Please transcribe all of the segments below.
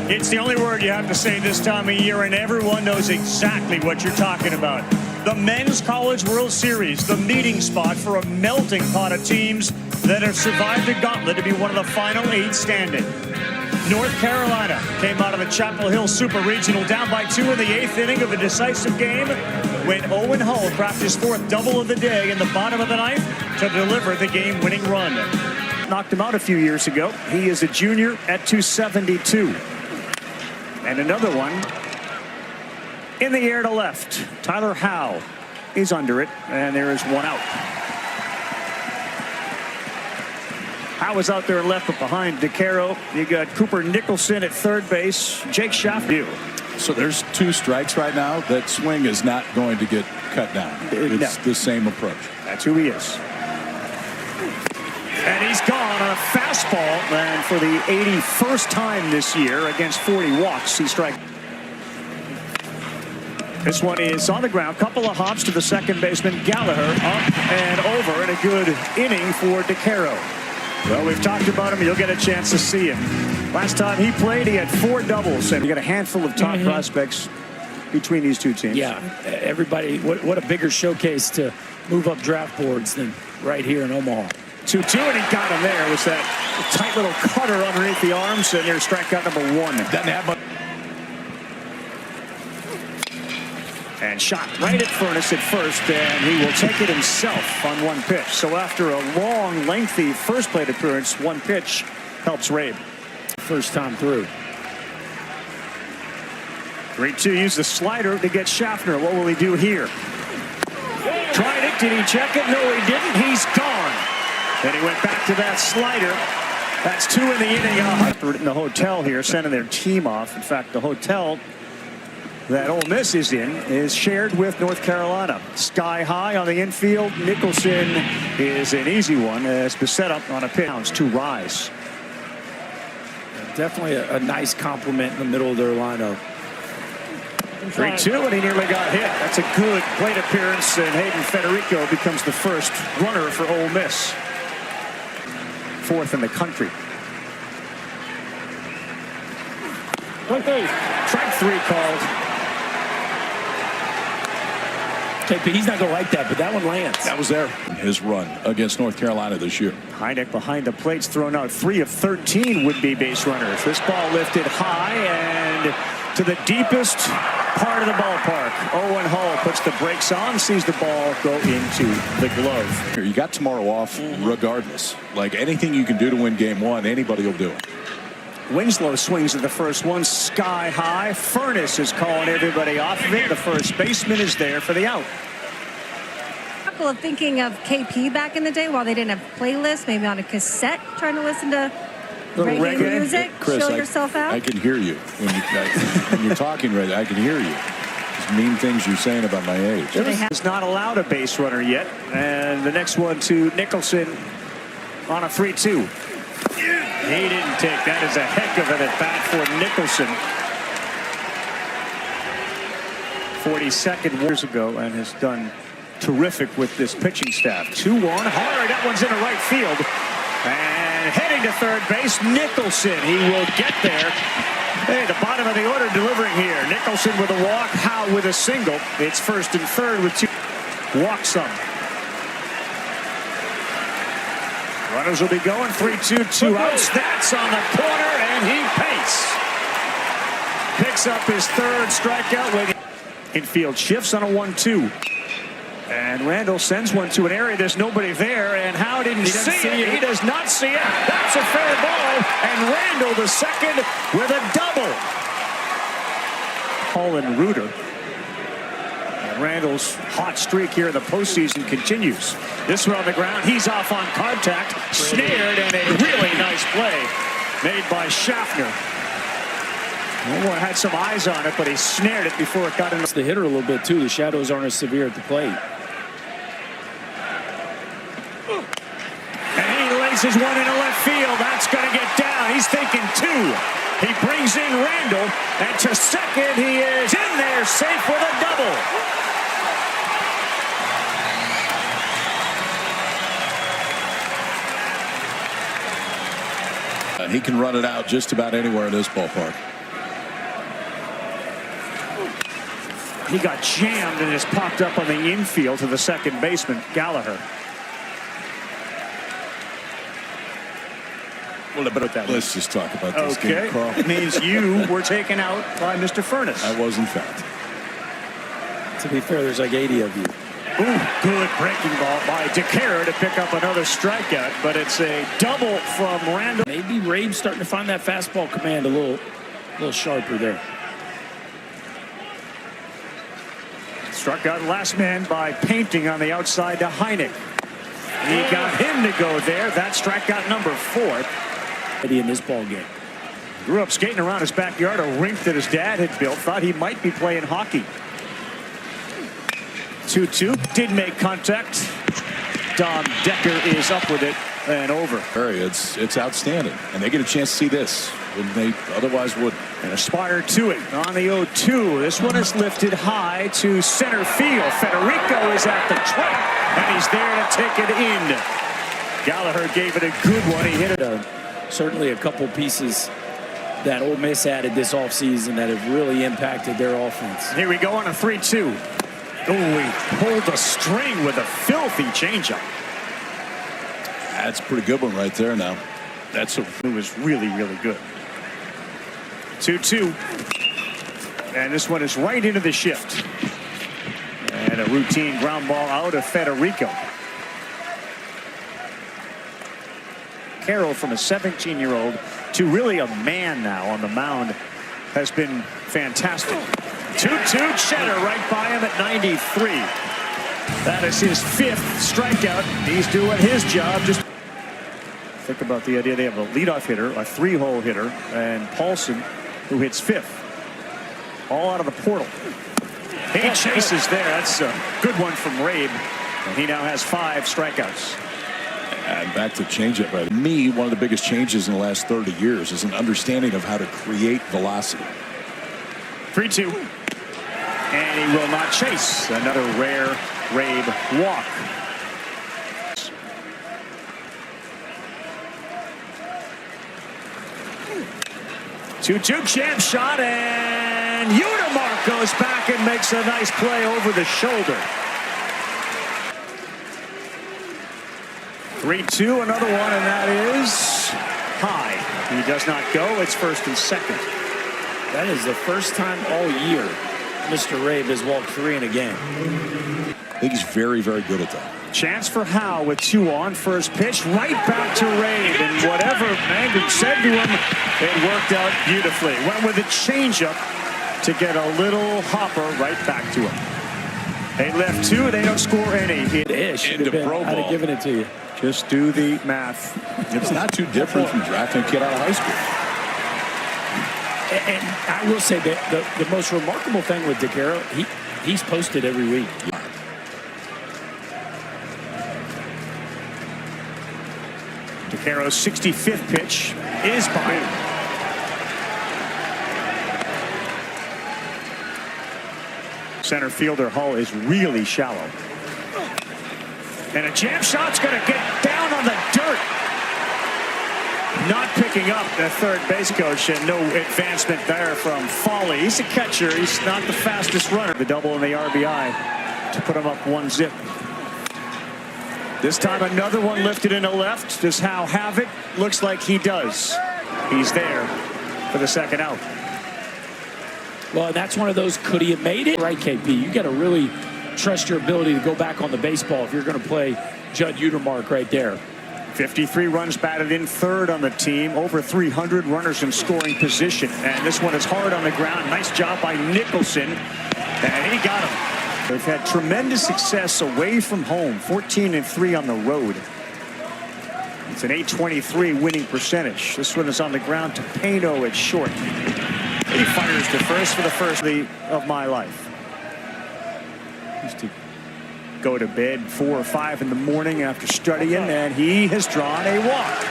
It's the only word you have to say this time of year, and everyone knows exactly what you're talking about. The Men's College World Series, the meeting spot for a melting pot of teams that have survived the gauntlet to be one of the final 8 standing. North Carolina came out of the Chapel Hill Super Regional down by 2 in the 8th inning of a decisive game when Owen Hull cracked his 4th double of the day in the bottom of the 9th to deliver the game-winning run. Knocked him out a few years ago. He is a junior at 272. And another one in the air to left. Tyler Howe is under it, and there is one out. Howe is out there left, but behind DeCaro, you got Cooper Nicholson at third base. Jake Schaffner. So there's 2 strikes right now. That swing is not going to get cut down. It's the same approach. That's who he is. And he's gone on a fastball, and for the 81st time this year against 40 walks, he strikes. This one is on the ground. Couple of hops to the second baseman. Gallagher up and over, and a good inning for DeCaro. Well, we've talked about him. You'll get a chance to see him. Last time he played, he had 4 doubles, and you got a handful of top prospects between these 2 teams. Yeah, everybody, what a bigger showcase to move up draft boards than right here in Omaha. 2-2, and he got him there. It was that tight little cutter underneath the arms, and there's strikeout number 1. Doesn't have much. And shot right at Furness at first, and he will take it himself on 1 pitch. So after a long, lengthy first plate appearance, 1 pitch helps Rabe. First time through. 3-2, use the slider to get Schaffner. What will he do here? Tried it. Did he check it? No, he didn't. He's gone. And he went back to that slider. That's 2 in the inning. In the hotel here, sending their team off. In fact, the hotel that Ole Miss is in is shared with North Carolina. Sky high on the infield. Nicholson is an easy one as Becerra on a pitch to Rise. Definitely a nice compliment in the middle of their lineup. 3-2, and he nearly got hit. That's a good plate appearance, and Hayden Federico becomes the first runner for Ole Miss. 4th in the country. Strike 3 called. KP, he's not going to like that, but that one lands. That was there. His run against North Carolina this year. Heineck behind the plate's thrown out 3 of 13 would-be base runners. This ball lifted high and to the deepest part of the ballpark. Owen Hull puts the brakes on, sees the ball go into the glove. You got tomorrow off regardless. Like anything you can do to win game 1, anybody will do it. Winslow swings at the first one, sky high. Furness is calling everybody off of it. The first baseman is there for the out. Of thinking of KP back in the day while they didn't have playlists, maybe on a cassette, trying to listen to reggae music, Chris, chill yourself out. I can hear you when you're talking right. I can hear you. These mean things you're saying about my age. He's not allowed a base runner yet, and the next one to Nicholson on a 3-2. He didn't take that. Is a heck of an at bat for Nicholson. 42nd years ago, and has done terrific with this pitching staff. 2-1 hard. That one's into right field. And heading to third base, Nicholson. He will get there. Hey, the bottom of the order delivering here. Nicholson with a walk, Howe with a single. It's first and third with 2. Walk some. Runners will be going. 3-2, 2 outs. That's on the corner, and he paints. Picks up his 3rd strikeout. Infield shifts on a 1-2. And Randall sends one to an area. There's nobody there, and Howe didn't see it. He does not see it. That's a fair ball, and Randall the second with a double. Colin Reuter. And Randall's hot streak here in the postseason continues. This one on the ground. He's off on contact, snared, and a really nice play made by Schaffner. No one had some eyes on it, but he snared it before it got in. The hitter a little bit too. The shadows aren't as severe at the plate. And he laces one into left field. That's going to get down. He's thinking 2. He brings in Randall, and to second, he is in there, safe with a double. He can run it out just about anywhere in this ballpark. He got jammed and just popped up on the infield to the second baseman, Gallagher. Well, Let's just talk about this okay. game, Carl. It means you were taken out by Mr. Furness. I was, in fact. To be fair, there's like 80 of you. Ooh, good breaking ball by DeCara to pick up another strikeout, but it's a double from Randall. Maybe Rabe's starting to find that fastball command a little sharper there. Struck out last man by painting on the outside to Heineck. He got him to go there. That strikeout number 4. In this ball game. Grew up skating around his backyard, a rink that his dad had built. Thought he might be playing hockey. 2-2. Did make contact. Dom Decker is up with it and over. It's outstanding. And they get a chance to see this when they otherwise would. And Aspire to it on the 0-2. This one is lifted high to center field. Federico is at the track, and he's there to take it in. Gallagher gave it a good one. He hit it. Certainly a couple pieces that Ole Miss added this offseason that have really impacted their offense. Here we go on a 3-2. Oh, he pulled a string with a filthy changeup. That's a pretty good one right there now. It was really, really good. 2-2. And this one is right into the shift. And a routine ground ball out of Federico. Carroll, from a 17-year-old to really a man now on the mound, has been fantastic. 2-2. Cheddar right by him at 93. That is his 5th strikeout. He's doing his job. Just think about the idea they have a leadoff hitter, a 3-hole hitter, and Paulson, who hits 5th. All out of the portal. He chases there. That's a good one from Rabe. And he now has 5 strikeouts. And back to changeup. Right? Me, one of the biggest changes in the last 30 years is an understanding of how to create velocity. 3-2. And he will not chase. Another rare Rabe walk. 2-2 jam shot, and Udemark goes back and makes a nice play over the shoulder. 3-2, another one, and that is high. He does not go. It's first and second. That is the first time all year Mr. Rabe has walked 3 in a game. I think he's very, very good at that. Chance for Howe with 2 on. First pitch right back to Rabe, and whatever Mangum said to him, it worked out beautifully. Went with a changeup to get a little hopper right back to him. They left 2. They don't score any. I'd have given it to you. Just do the math. It's not too different from drafting a kid out of high school. And I will say that the most remarkable thing with DeCaro, he's posted every week. DeCaro's 65th pitch is by him. Center fielder Hull is really shallow. And a jam shot's going to get down on the dirt. Not picking up the third base coach, and no advancement there from Foley. He's a catcher. He's not the fastest runner. The double and the RBI to put him up 1-0. This time another one lifted into left. Does Howe have it? Looks like he does. He's there for the second out. Well, that's one of those could he have made it? Right, KP. You got to really trust your ability to go back on the baseball if you're going to play Judd Udemark right there. 53 runs batted in, third on the team, over 300 runners in scoring position. And this one is hard on the ground. Nice job by Nicholson. And he got him. They've had tremendous success away from home, 14-3 on the road. It's an .823 winning percentage. This one is on the ground to Pano at short. He fires to first for the first of my life. Used to go to bed 4 or 5 in the morning after studying, and he has drawn a walk.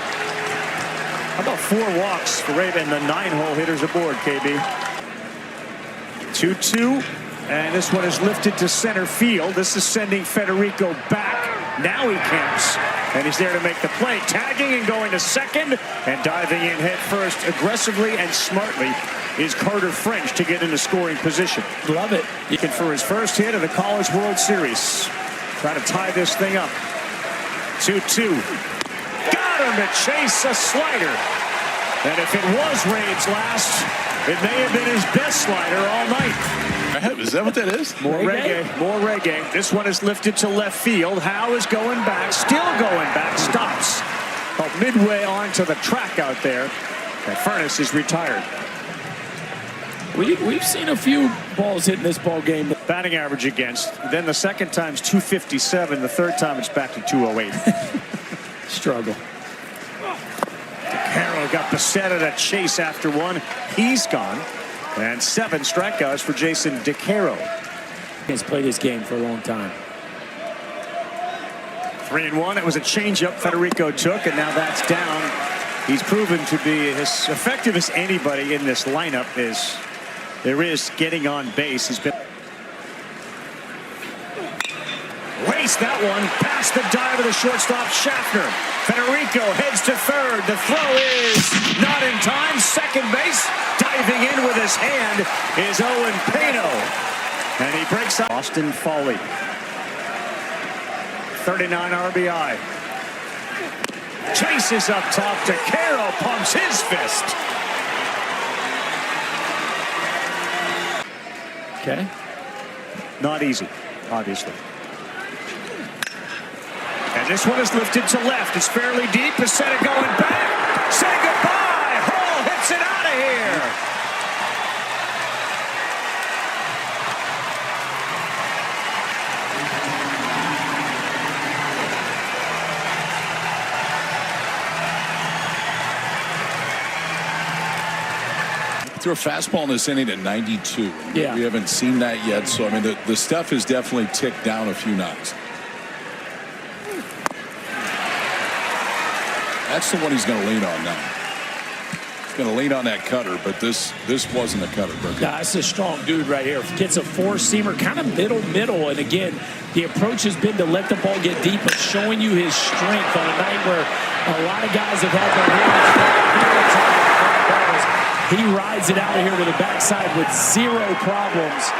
How about 4 walks for Raven, the 9-hole hitters aboard, KB? 2-2, and this one is lifted to center field. This is sending Federico back. Now he camps And he's there to make the play. Tagging and going to second. And diving in head first aggressively and smartly is Carter French to get into scoring position. Love it. Looking for his first hit of the College World Series. Try to tie this thing up. 2-2. Got him to chase a slider. And if it was Rabe's last, it may have been his best slider all night. Is that what that is? More reggae. More reggae. This one is lifted to left field. Howe is going back. Still going back. Stops. About midway onto the track out there. And Furness is retired. We've seen a few balls hitting this ball game. Batting average against. Then the second time's 257. The third time it's back to 208. Struggle. Carroll got Becerra to chase after one. He's gone. And 7 strikeouts for Jason DeCaro. He's played this game for a long time. 3-1. It was a changeup Federico took, and now that's down. He's proven to be as effective as anybody in this lineup. There is getting on base. He's been waste that one past the dive of the shortstop Schaffner. Federico heads to third. The throw is not in time. Second base. Diving in with his hand is Owen Pano. And he breaks up. Austin Foley. 39 RBI. Chases up top to Carroll. Pumps his fist. Okay. Not easy, obviously. And this one is lifted to left. It's fairly deep. Becerra going back. Say goodbye. Hall hits it out of here. Threw a fastball in this inning at 92. Yeah. We haven't seen that yet. So, I mean, the stuff has definitely ticked down a few notches. That's the one he's going to lean on now. He's going to lean on that cutter, but this wasn't a cutter. Nah, that's a strong dude right here. Gets a four-seamer, kind of middle. And again, the approach has been to let the ball get deep, but showing you his strength on a night where a lot of guys have had their hands. He rides it out of here with a backside with 0 problems.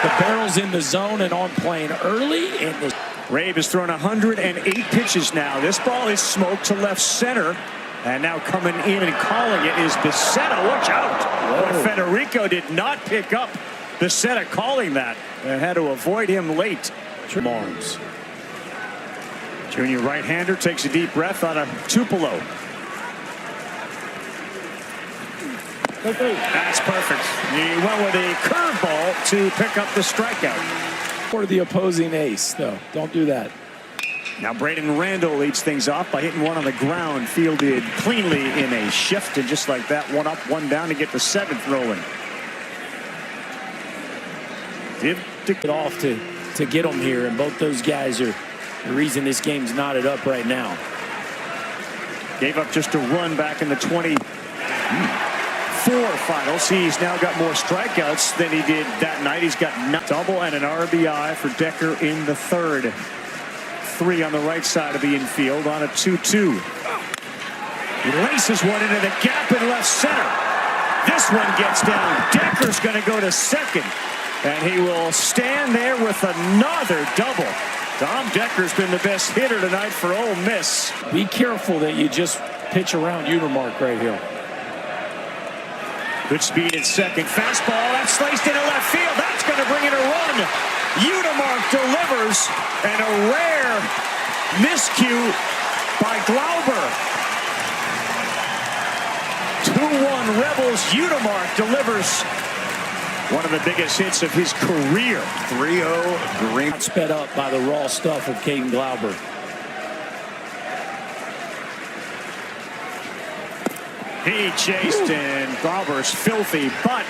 The barrel's in the zone and on plane early. And Rabe has thrown 108 pitches now. This ball is smoked to left center. And now coming in and calling it is Becerra. Watch out. But Federico did not pick up Becerra calling that. And had to avoid him late. Marnes. Junior right-hander takes a deep breath on a Tupelo. That's perfect. He went with a curveball to pick up the strikeout. For the opposing ace, though. Don't do that. Now Braden Randall leads things off by hitting one on the ground, fielded cleanly in a shift, and just like that, 1 up, 1 down to get the 7th rolling. Get off to get them here, and both those guys are the reason this game's knotted up right now. Gave up just a run back in the 24 finals. He's now got more strikeouts than he did that night. He's got a double and an RBI for Decker in the 3rd. 3 on the right side of the infield on a 2-2. He laces one into the gap in left center. This one gets down. Decker's going to go to second, and he will stand there with another double. Tom Decker's been the best hitter tonight for Ole Miss. Be careful that you just pitch around Utermark right here. Good speed at second. Fastball, that's sliced into left field. That's going to bring in a run. Utermark delivers, and a rare miscue by Glauber. 2-1 Rebels. Utermark delivers one of the biggest hits of his career. 3-0 Green. Sped up by the raw stuff of Caden Glauber. He chased, and Glauber's filthy, but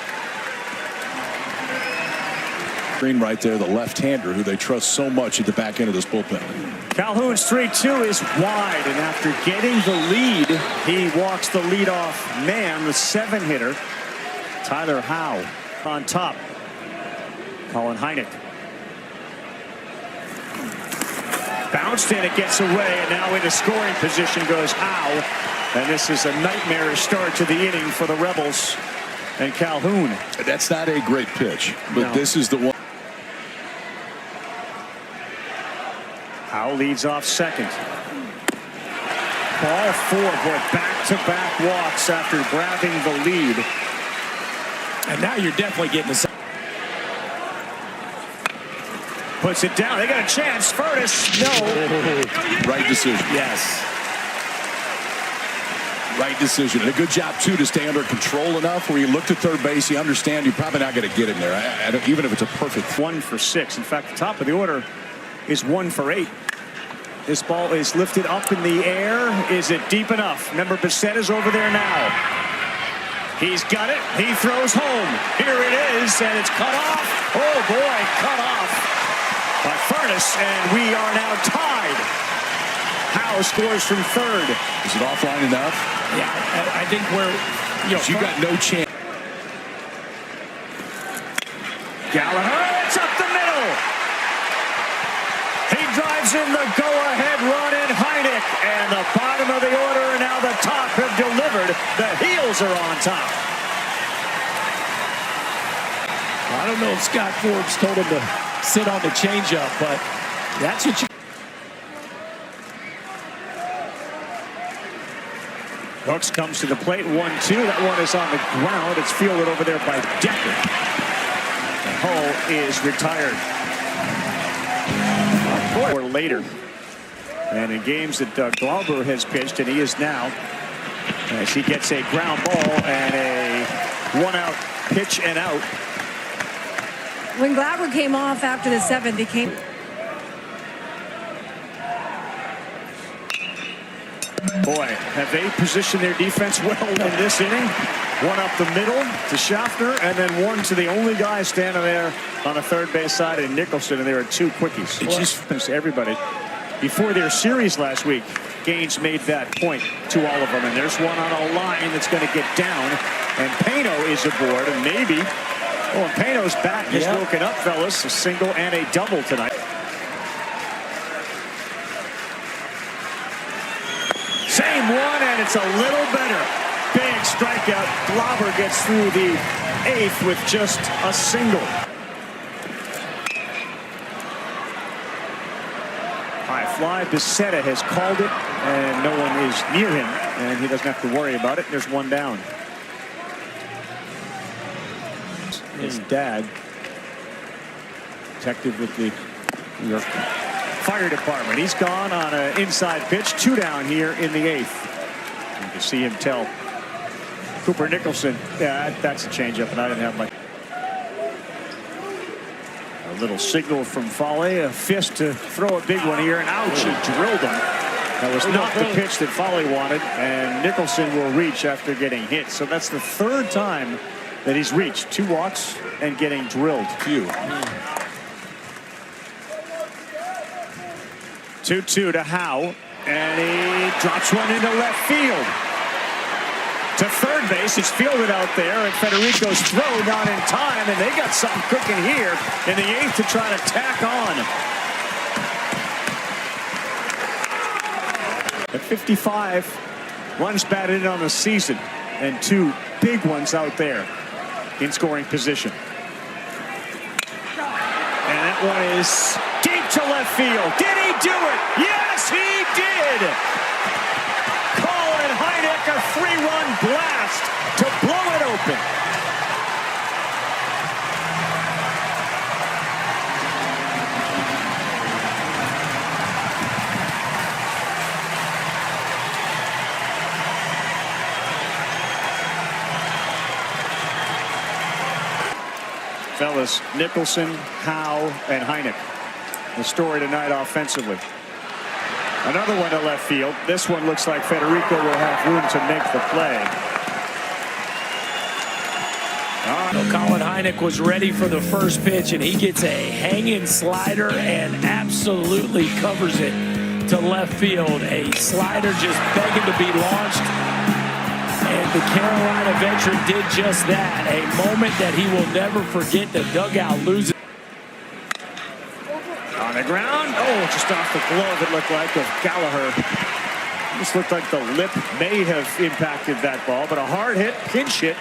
Green right there, the left-hander who they trust so much at the back end of this bullpen. Calhoun's 3-2 is wide, and after getting the lead, he walks the leadoff man, the 7-hitter, Tyler Howe, on top. Colin Hynek. Bounced and it gets away, and now into scoring position goes Howe. And this is a nightmarish start to the inning for the Rebels and Calhoun. That's not a great pitch, but No. this is the one. Howe leads off second. Ball four, boy, back-to-back walks after grabbing the lead. And now you're definitely getting the. Puts it down. They got a chance. Furnace, no. Right decision. Yes. Right decision. And a good job, too, to stay under control enough where you looked at third base, you understand you're probably not going to get him there, even if it's a perfect. 1 for 6. In fact, the top of the order is 1 for 8. This ball is lifted up in the air. Is it deep enough? Remember, Bissett is over there now. He's got it. He throws home. Here it is, and it's cut off. Oh, boy, cut off by Furnace, and we are now tied. Howe scores from third. Is it offline enough? Yeah, I think You got no chance. Gallagher, it's up the middle. He drives in the go-ahead run in Heineck, and the bottom of the order and now the top have delivered. The heels are on top. I don't know if Scott Forbes told him to sit on the changeup, but that's what you. Hooks comes to the plate, 1-2. That one is on the ground. It's fielded over there by Decker. And Hull is retired. Or later. And in games that Glauber has pitched, and he is now, as he gets a ground ball and a one-out pitch and out. When Glauber came off after the 7th, he came. Boy, have they positioned their defense well in this inning. One up the middle to Schaffner, and then one to the only guy standing there on the third base side in Nicholson, and there are 2 quickies. It just happens to everybody. Before their series last week, Gaines made that point to all of them, and there's one on a line that's going to get down, and Pano is aboard, and maybe, and Pano's bat has woken up, fellas. A single and a double tonight. Same one, and it's a little better. Big strikeout. Glauber gets through the 8th with just a single. High fly. Bissetta has called it, and no one is near him, and he doesn't have to worry about it. There's one down. His dad, detective with the New York Fire Department. He's gone on an inside pitch. 2 down here in the 8th. You can see him tell Cooper Nicholson, yeah, that's a changeup, and I didn't have my. A little signal from Foley, a fist to throw a big one here, and ouch, he drilled him. That was not the pitch that Foley wanted, and Nicholson will reach after getting hit. So that's the 3rd time that he's reached. 2 walks and getting drilled. 2-2 to Howe, and he drops one into left field. To third base, it's fielded out there, and Federico's throw not in time, and they got something cooking here in the 8th to try to tack on. At 55, runs batted in on the season, and 2 big ones out there in scoring position. And that one is deep to left field. Did he do it? Yes, he did. Colin Heineck, a 3-run blast to blow it open. Fellas, Nicholson, Howe, and Heineck. The story tonight offensively. Another one to left field. This one looks like Federico will have room to make the play. Colin Heineck was ready for the first pitch, and he gets a hanging slider and absolutely covers it to left field. A slider just begging to be launched. And the Carolina veteran did just that. A moment that he will never forget. The dugout loses. On the ground. Oh, just off the glove, it looked like, of Gallagher. Just looked like the lip may have impacted that ball, but a hard hit, pinch hit,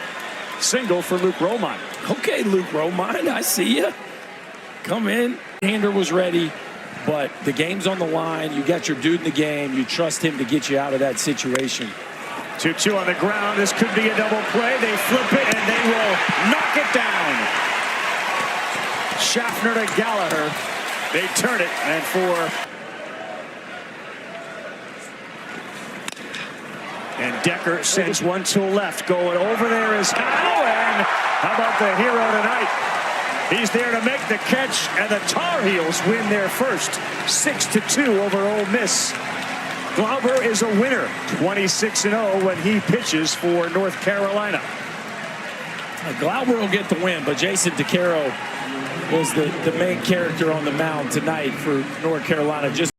single for Luke Romine. Okay, Luke Romine, I see you. Come in. Hander was ready, but the game's on the line. You got your dude in the game. You trust him to get you out of that situation. 2-2 on the ground. This could be a double play. They flip it, and they will knock it down. Schaffner to Gallagher. They turn it, and for... And Decker sends one to left. Going over there is Howe, and how about the hero tonight? He's there to make the catch, and the Tar Heels win their first 6-2 over Ole Miss. Glauber is a winner, 26-0 when he pitches for North Carolina. Glauber will get the win, but Jason DeCaro was the main character on the mound tonight for North Carolina. Just